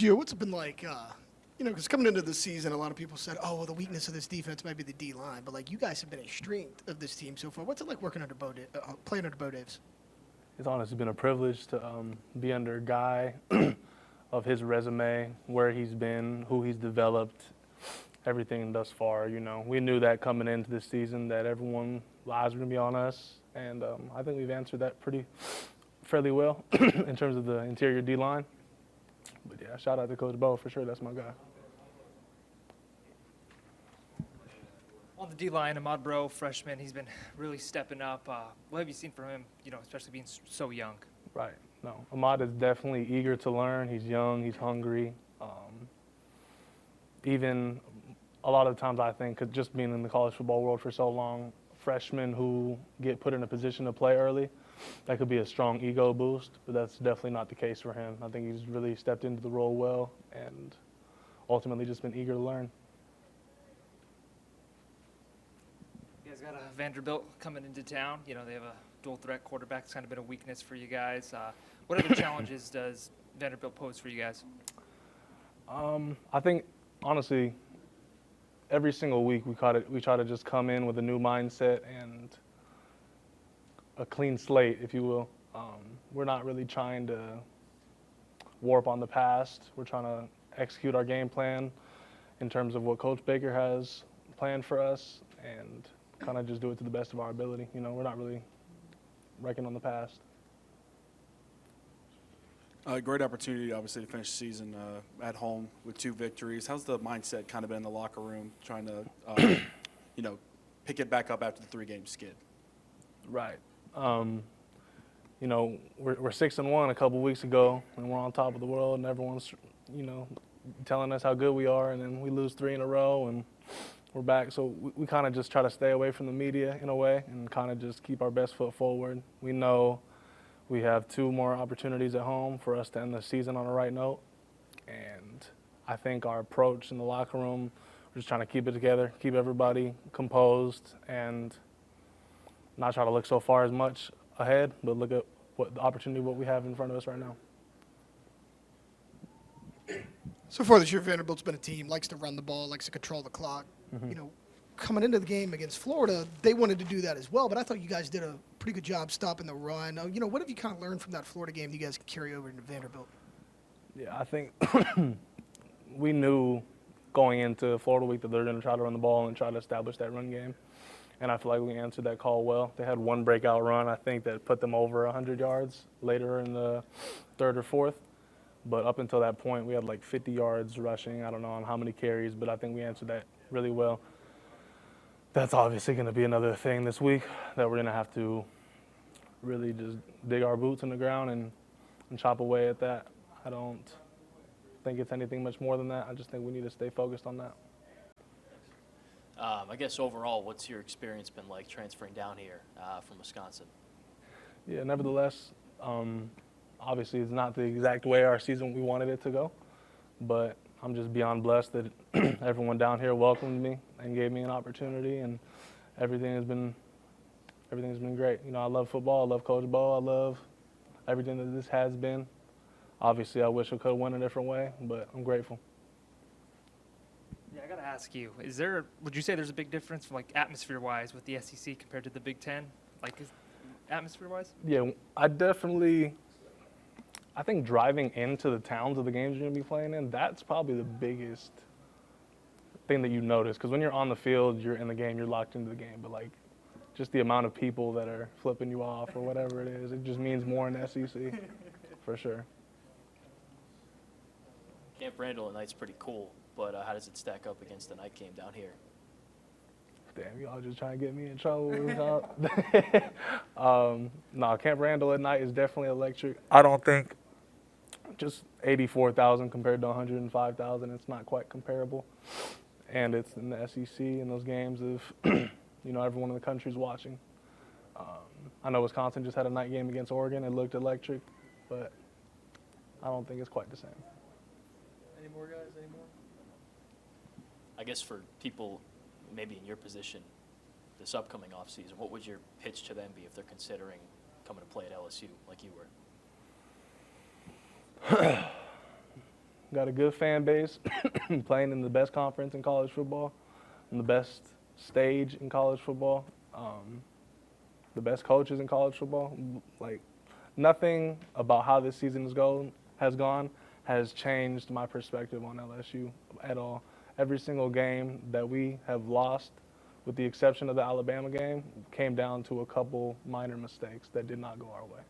Gio, what's it been like, because coming into the season, a lot of people said, oh, well, the weakness of this defense might be the D-line, but, like, you guys have been a strength of this team so far. What's it like working under playing under Bo Daves? It's honestly been a privilege to be under a guy of his resume, where he's been, who he's developed, everything thus far. We knew that coming into this season that everyone's eyes were going to be on us, and I think we've answered that fairly well in terms of the interior D-line. But yeah, shout out to Coach Bo for sure. That's my guy. On the D-line, Ahmad Bro, freshman, he's been really stepping up. What have you seen from him, especially being so young? Right. No, Ahmad is definitely eager to learn. He's young. He's hungry. Even a lot of times I think, 'cause just being in the college football world for so long, freshmen who get put in a position to play early, that could be a strong ego boost, but that's definitely not the case for him. I think he's really stepped into the role well and ultimately just been eager to learn. You guys got a Vanderbilt coming into town. They have a dual threat quarterback. It's kind of been a weakness for you guys. What other challenges does Vanderbilt pose for you guys? I think, honestly, every single week we try to just come in with a new mindset and a clean slate, if you will. We're not really trying to warp on the past. We're trying to execute our game plan in terms of what Coach Baker has planned for us and kind of just do it to the best of our ability. We're not really wrecking on the past. Great opportunity, obviously, to finish the season at home with 2 victories. How's the mindset kind of been in the locker room, trying to, pick it back up after the 3-game skid? Right. We're 6-1 a couple weeks ago, and we're on top of the world, and everyone's, telling us how good we are, and then we lose 3 in a row, and we're back. So we kind of just try to stay away from the media in a way and kind of just keep our best foot forward. We know we have 2 more opportunities at home for us to end the season on the right note, and I think our approach in the locker room, we're just trying to keep it together, keep everybody composed, and not try to look so far as much ahead, but look at what we have in front of us right now. So far this year, Vanderbilt's been a team, likes to run the ball, likes to control the clock. Mm-hmm. Coming into the game against Florida, they wanted to do that as well, but I thought you guys did a pretty good job stopping the run. What have you kind of learned from that Florida game that you guys can carry over into Vanderbilt? Yeah, I think we knew going into Florida week that they're going to try to run the ball and try to establish that run game. And I feel like we answered that call well. They had 1 breakout run, I think, that put them over 100 yards later in the 3rd or 4th. But up until that point, we had like 50 yards rushing. I don't know on how many carries, but I think we answered that really well. That's obviously going to be another thing this week that we're going to have to really just dig our boots in the ground and chop away at that. I don't think it's anything much more than that. I just think we need to stay focused on that. I guess overall, what's your experience been like transferring down here from Wisconsin? Yeah, nevertheless, obviously it's not the exact way our season we wanted it to go, but I'm just beyond blessed that everyone down here welcomed me and gave me an opportunity, and everything's been great. I love football. I love Coach Bo. I love everything that this has been. Obviously, I wish I could have went a different way, but I'm grateful. Yeah, I got to ask you, would you say there's a big difference from, like, atmosphere-wise with the SEC compared to the Big Ten? Like, atmosphere-wise? Yeah, I think driving into the towns of the games you're going to be playing in, that's probably the biggest thing that you notice. Because when you're on the field, you're in the game, you're locked into the game. But, like, just the amount of people that are flipping you off or whatever it is, it just means more in the SEC, for sure. Camp Randall at night's pretty cool, but how does it stack up against the night game down here? Damn, y'all just trying to get me in trouble. No, Camp Randall at night is definitely electric. I don't think just 84,000 compared to 105,000, it's not quite comparable. And it's in the SEC and those games of, everyone in the country's watching. I know Wisconsin just had a night game against Oregon. It looked electric, but I don't think it's quite the same. Any more guys? Any more? I guess for people maybe in your position this upcoming offseason, what would your pitch to them be if they're considering coming to play at LSU like you were? got a good fan base, playing in the best conference in college football, and the best stage in college football, the best coaches in college football. Like, nothing about how this season has gone has changed my perspective on LSU at all. Every single game that we have lost, with the exception of the Alabama game, came down to a couple minor mistakes that did not go our way.